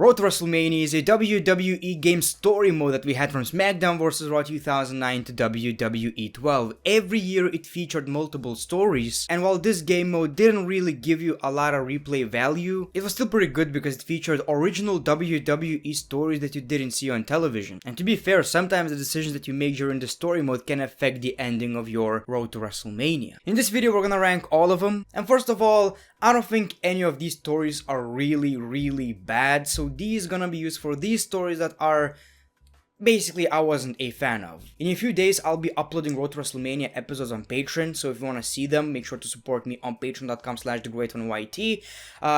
Road to WrestleMania is a WWE game story mode that we had from SmackDown Vs RAW 2009 to WWE 12. Every year it featured multiple stories, and while this game mode didn't really give you a lot of replay value, it was still pretty good because it featured original WWE stories that you didn't see on television. And to be fair, sometimes the decisions that you make during the story mode can affect the ending of your Road to WrestleMania. In this video we're gonna rank all of them, and first of all, I don't think any of these stories are really bad, so these gonna be used for these stories that are basically I wasn't a fan of. In a few days I'll be uploading Road to WrestleMania episodes on Patreon, so if you want to see them, make sure to support me on patreon.com/thegreat1yt.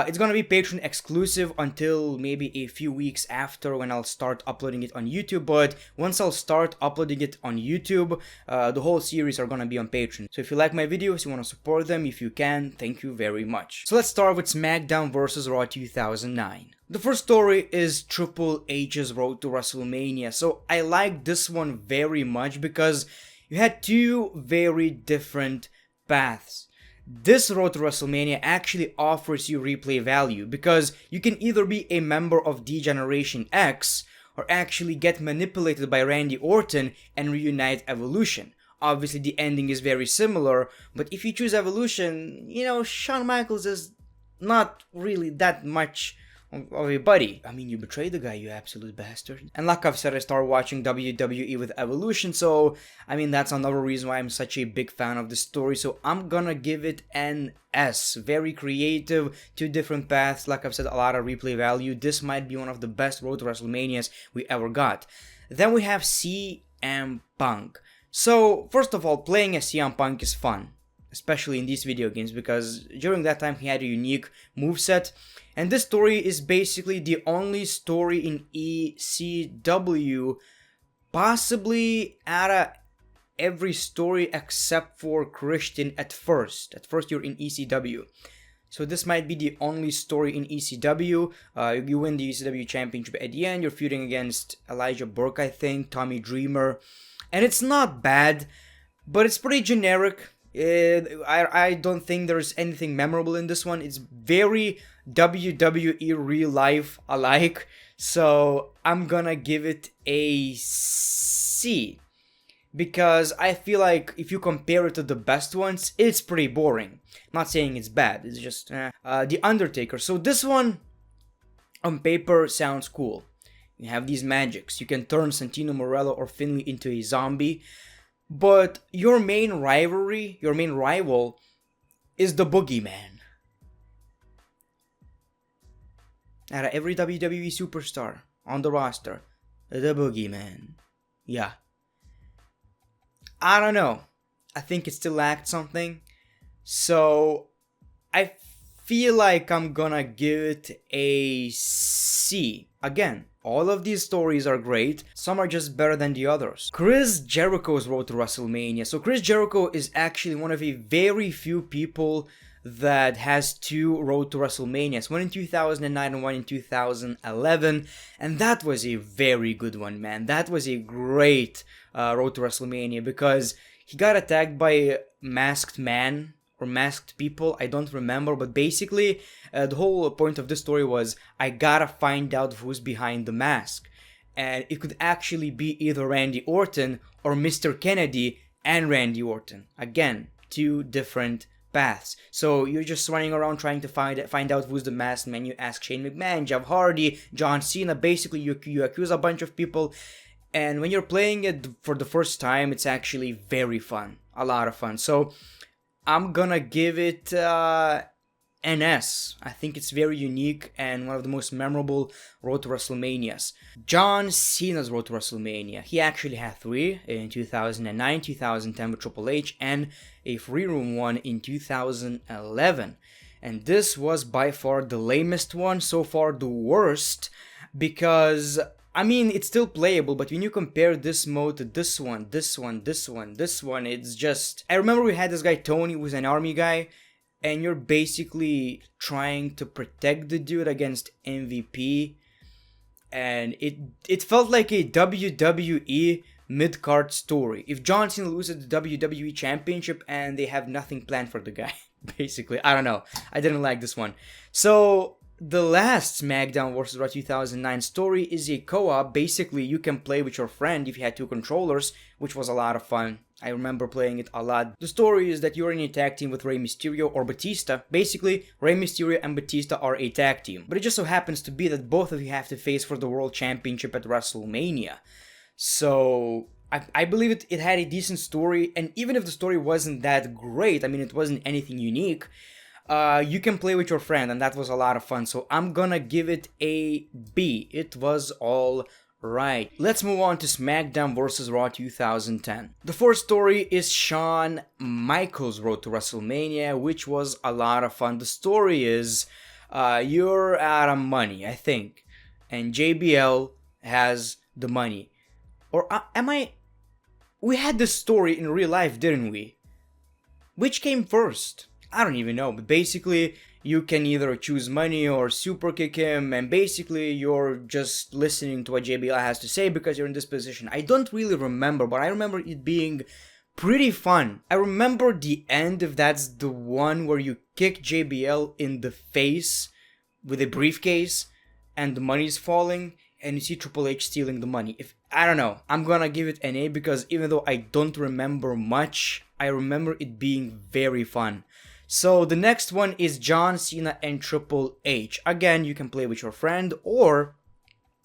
It's gonna be Patreon exclusive until maybe a few weeks after when I'll start uploading it on YouTube, but once I'll start uploading it on YouTube, the whole series are gonna be on Patreon. So if you like my videos, you want to support them, if you can, thank you very much. So let's start with SmackDown vs RAW 2009. The first story is Triple H's Road to WrestleMania. So I like this one very much because you had two very different paths. This Road to WrestleMania actually offers you replay value because you can either be a member of D-Generation X or actually get manipulated by Randy Orton and reunite Evolution. Obviously the ending is very similar, but if you choose Evolution, you know, Shawn Michaels is not really that much of a buddy. I mean, you betrayed the guy, you absolute bastard. And like I've said, I started watching WWE with Evolution, so I mean that's another reason why I'm such a big fan of the story. So I'm gonna give it an S. Very creative, two different paths, like I've said, a lot of replay value. This might be one of the best Road to WrestleManias we ever got. Then we have CM Punk. So first of all, playing as CM Punk is fun, especially in these video games, because during that time he had a unique moveset. And this story is basically the only story in ECW, possibly out of every story except for Christian at first. At first you're in ECW. So this might be the only story in ECW. You win the ECW championship at the end. You're feuding against Elijah Burke, I think, Tommy Dreamer. And it's not bad, but it's pretty generic. I don't think there's anything memorable in this one. It's very WWE real life alike, so I'm gonna give it a C because I feel like if you compare it to the best ones, it's pretty boring. Not saying it's bad, it's just The Undertaker. So this one on paper sounds cool. You have these magics, you can turn Santino Marella or Finlay into a zombie, but your main rival is the Boogeyman. Out of every WWE superstar on the roster, the Boogeyman. Yeah. I don't know. I think it still lacked something. So I feel like I'm gonna give it a C. Again, all of these stories are great, some are just better than the others. Chris Jericho's Road to WrestleMania. So Chris Jericho is actually one of a very few people that has two Road to WrestleManias, one in 2009 and one in 2011, and that was a very good one, man. That was a great Road to WrestleMania because he got attacked by a masked man or masked people, I don't remember, but basically the whole point of this story was I gotta find out who's behind the mask, and it could actually be either Randy Orton or Mr. Kennedy and Randy Orton. Again, two different paths. So you're just running around trying to find out who's the masked man. You ask Shane McMahon, Jeff Hardy, John Cena. Basically you accuse a bunch of people, and when you're playing it for the first time, it's actually very fun, a lot of fun. So I'm gonna give it an S. I think it's very unique and one of the most memorable Road to WrestleManias. John Cena's Road to WrestleMania. He actually had three in 2009, 2010 with Triple H, and a free room one in 2011. And this was by far the lamest one, so far the worst, because I mean, it's still playable, but when you compare this mode to this one, it's just... I remember we had this guy Tony, who was an army guy, and you're basically trying to protect the dude against MVP, and it felt like a WWE mid-card story. If John Cena loses the WWE Championship and they have nothing planned for the guy, basically. I don't know. I didn't like this one. So the last SmackDown vs. Raw 2009 story is a co-op. Basically, you can play with your friend if you had two controllers, which was a lot of fun. I remember playing it a lot. The story is that you're in a tag team with Rey Mysterio or Batista. Basically, Rey Mysterio and Batista are a tag team. But it just so happens to be that both of you have to face for the World Championship at WrestleMania. So I believe it had a decent story, and even if the story wasn't that great, I mean, it wasn't anything unique, you can play with your friend, and that was a lot of fun. So I'm gonna give it a B. It was all right. Let's move on to SmackDown vs. Raw 2010. The first story is Shawn Michaels' road to WrestleMania, which was a lot of fun. The story is you're out of money, I think, and JBL has the money. Or am I? We had this story in real life, didn't we? Which came first? I don't even know, but basically you can either choose money or super kick him, and basically you're just listening to what JBL has to say because you're in this position. I don't really remember, but I remember it being pretty fun. I remember the end, if that's the one where you kick JBL in the face with a briefcase and the money's falling and you see Triple H stealing the money. I don't know, I'm gonna give it an A because even though I don't remember much, I remember it being very fun. So the next one is John Cena and Triple H. Again, you can play with your friend, or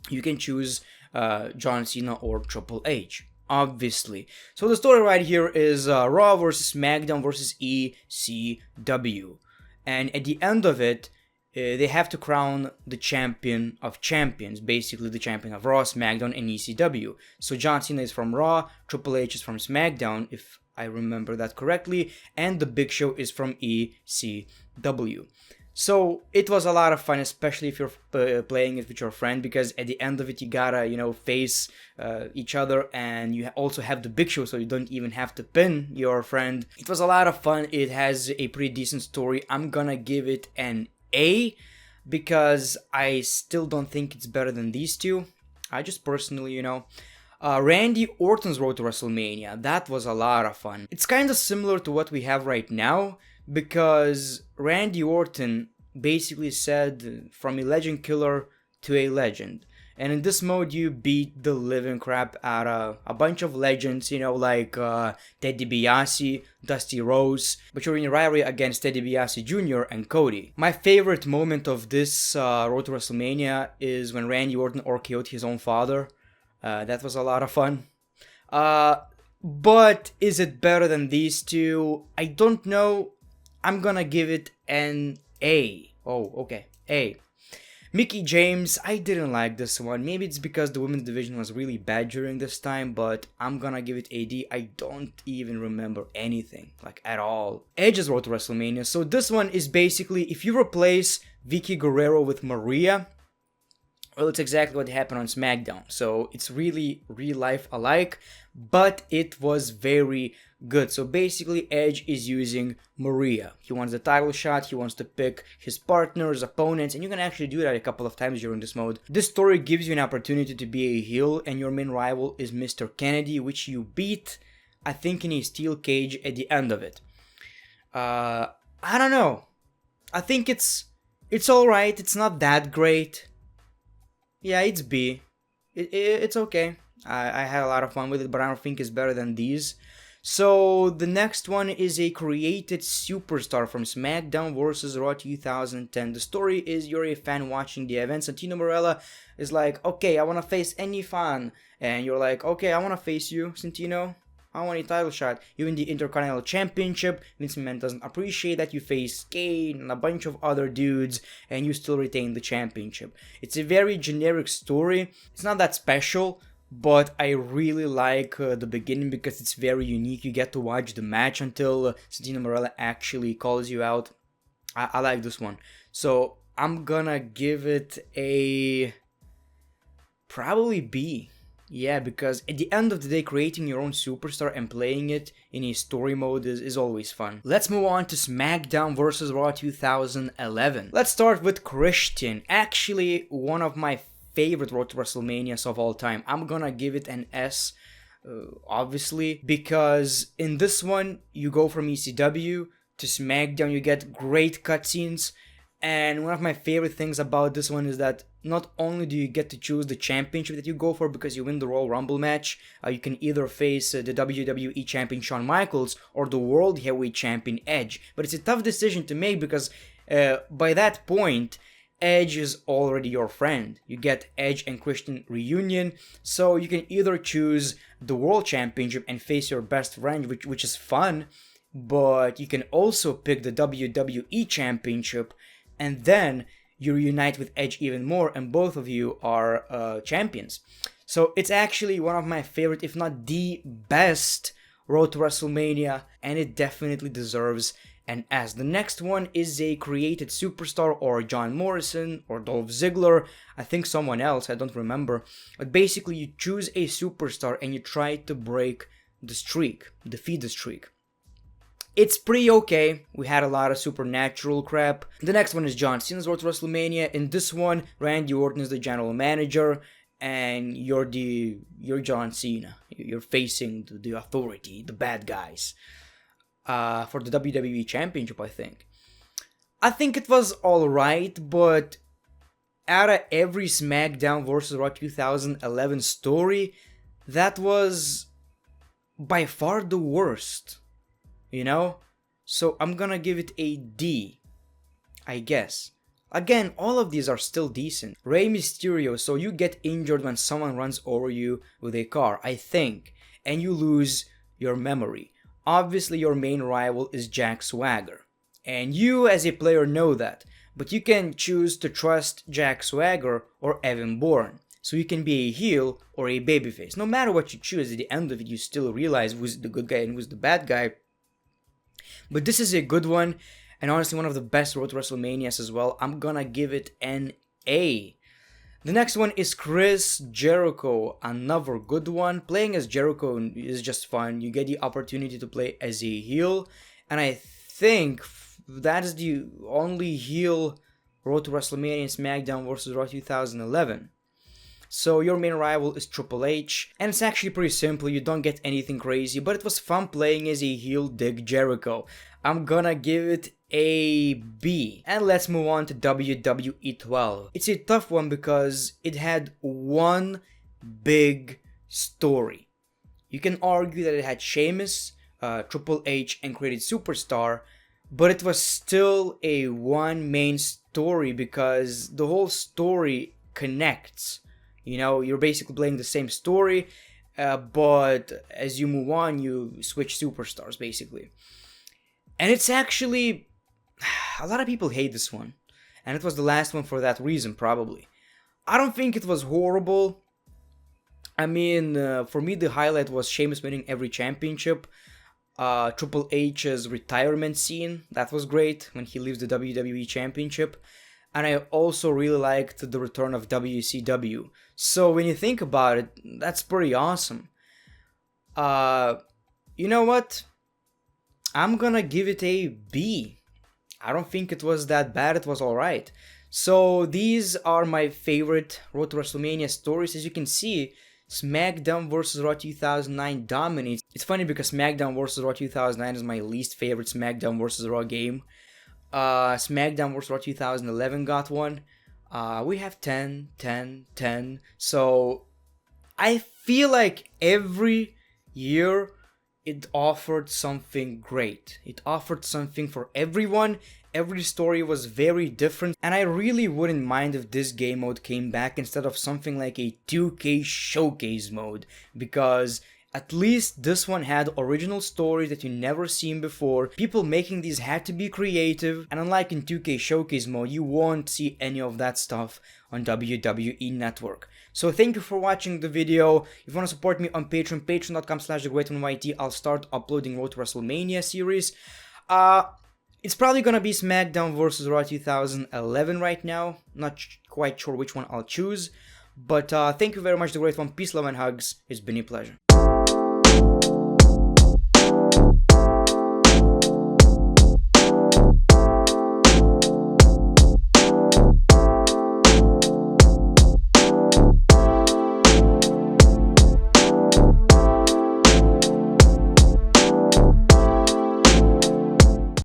you can choose John Cena or Triple H, obviously. So the story right here is Raw versus SmackDown versus ECW. And at the end of it, they have to crown the champion of champions, basically the champion of Raw, SmackDown, and ECW. So John Cena is from Raw, Triple H is from SmackDown, if I remember that correctly, and the Big Show is from ECW. So it was a lot of fun, especially if you're playing it with your friend, because at the end of it you gotta, face each other, and you also have the Big Show, so you don't even have to pin your friend. It was a lot of fun. It has a pretty decent story. I'm gonna give it an A, because I still don't think it's better than these two. I just personally, Randy Orton's road to WrestleMania, that was a lot of fun. It's kind of similar to what we have right now, because Randy Orton basically said from a legend killer to a legend. And in this mode, you beat the living crap out of a bunch of legends, like Ted DiBiase, Dusty Rhodes, but you're in a rivalry against Ted DiBiase Jr. and Cody. My favorite moment of this road to WrestleMania is when Randy Orton RKO'd his own father. That was a lot of fun. But is it better than these two? I don't know. I'm gonna give it an A. Oh, okay. A. Mickie James, I didn't like this one. Maybe it's because the women's division was really bad during this time, but I'm gonna give it a D. I don't even remember anything, at all. Edge's road to WrestleMania. So this one is basically, if you replace Vicky Guerrero with Maria, well, it's exactly what happened on SmackDown. So it's really real life alike, but it was very good. So basically, Edge is using Maria. He wants the title shot, he wants to pick his partners, opponents, and you can actually do that a couple of times during this mode. This story gives you an opportunity to be a heel, and your main rival is Mr. Kennedy, which you beat, I think, in a steel cage at the end of it. I don't know. I think it's alright. It's not that great. Yeah, it's B. It's okay. I had a lot of fun with it, but I don't think it's better than these. So the next one is a created superstar from SmackDown vs. Raw 2010. The story is you're a fan watching the event. Santino Marella is like, okay, I want to face any fan. And you're like, okay, I want to face you, Santino. I want a title shot. You win the Intercontinental Championship. Vince McMahon doesn't appreciate that. You face Kane and a bunch of other dudes, and you still retain the championship. It's a very generic story. It's not that special, but I really like the beginning because it's very unique. You get to watch the match until Santino Marella actually calls you out. I like this one. So I'm gonna give it a probably B. Yeah, because at the end of the day, creating your own superstar and playing it in a story mode is always fun. Let's move on to SmackDown vs. Raw 2011. Let's start with Christian. Actually, one of my favorite Road to WrestleManias of all time. I'm gonna give it an S, obviously, because in this one, you go from ECW to SmackDown, you get great cutscenes, And one of my favorite things about this one is that not only do you get to choose the championship that you go for because you win the Royal Rumble match, you can either face the WWE Champion Shawn Michaels or the World Heavyweight Champion Edge. But it's a tough decision to make because by that point, Edge is already your friend. You get Edge and Christian reunion, so you can either choose the World Championship and face your best friend, which is fun, but you can also pick the WWE Championship, and then you reunite with Edge even more, and both of you are champions. So it's actually one of my favorite, if not the best, Road to WrestleMania, and it definitely deserves an S. The next one is a created superstar, or John Morrison, or Dolph Ziggler, I think someone else, I don't remember. But basically you choose a superstar and you try to break the streak, defeat the streak. It's pretty okay. We had a lot of supernatural crap. The next one is John Cena's Road to WrestleMania. In this one, Randy Orton is the general manager, and you're John Cena. You're facing the authority, the bad guys, for the WWE Championship, I think. I think it was alright, but out of every SmackDown vs RAW 2011 story, that was by far the worst. You know? So I'm gonna give it a D, I guess. Again, all of these are still decent. Rey Mysterio, so you get injured when someone runs over you with a car, I think, and you lose your memory. Obviously, your main rival is Jack Swagger, and you as a player know that, but you can choose to trust Jack Swagger or Evan Bourne. So you can be a heel or a babyface. No matter what you choose, at the end of it, you still realize who's the good guy and who's the bad guy. But this is a good one, and honestly one of the best Road to WrestleManias as well. I'm gonna give it an A. The next one is Chris Jericho, another good one. Playing as Jericho is just fun. You get the opportunity to play as a heel, and I think that is the only heel Road to WrestleMania SmackDown vs RAW 2011. So your main rival is Triple H, and it's actually pretty simple, you don't get anything crazy, but it was fun playing as a heel Dick Jericho. I'm gonna give it a B. And let's move on to WWE 12. It's a tough one because it had one big story. You can argue that it had Sheamus, Triple H, and Created Superstar, but it was still a one main story because the whole story connects. You know, you're basically playing the same story, but as you move on, you switch superstars, basically. And it's actually... a lot of people hate this one. And it was the last one for that reason, probably. I don't think it was horrible. I mean, for me, the highlight was Sheamus winning every championship. Triple H's retirement scene, that was great, when he leaves the WWE Championship. And I also really liked the return of WCW. So when you think about it, that's pretty awesome. You know what? I'm gonna give it a B. I don't think it was that bad, it was alright. So these are my favorite Road to WrestleMania stories. As you can see, SmackDown vs RAW 2009 dominates. It's funny because SmackDown vs RAW 2009 is my least favorite SmackDown vs RAW game. SmackDown vs RAW 2011 got one. We have 10, 10, 10. So I feel like every year it offered something great. It offered something for everyone. Every story was very different, and I really wouldn't mind if this game mode came back instead of something like a 2K showcase mode, because at least this one had original stories that you never seen before. People making these had to be creative, and unlike in 2K showcase mode, you won't see any of that stuff on WWE Network. So thank you for watching the video. If you want to support me on Patreon, patreon.com/thegreatoneYT, I'll start uploading Road to WrestleMania series. It's probably gonna be SmackDown vs RAW 2011 right now. Not quite sure which one I'll choose. But thank you very much, The Great One. Peace, love, and hugs. It's been a pleasure.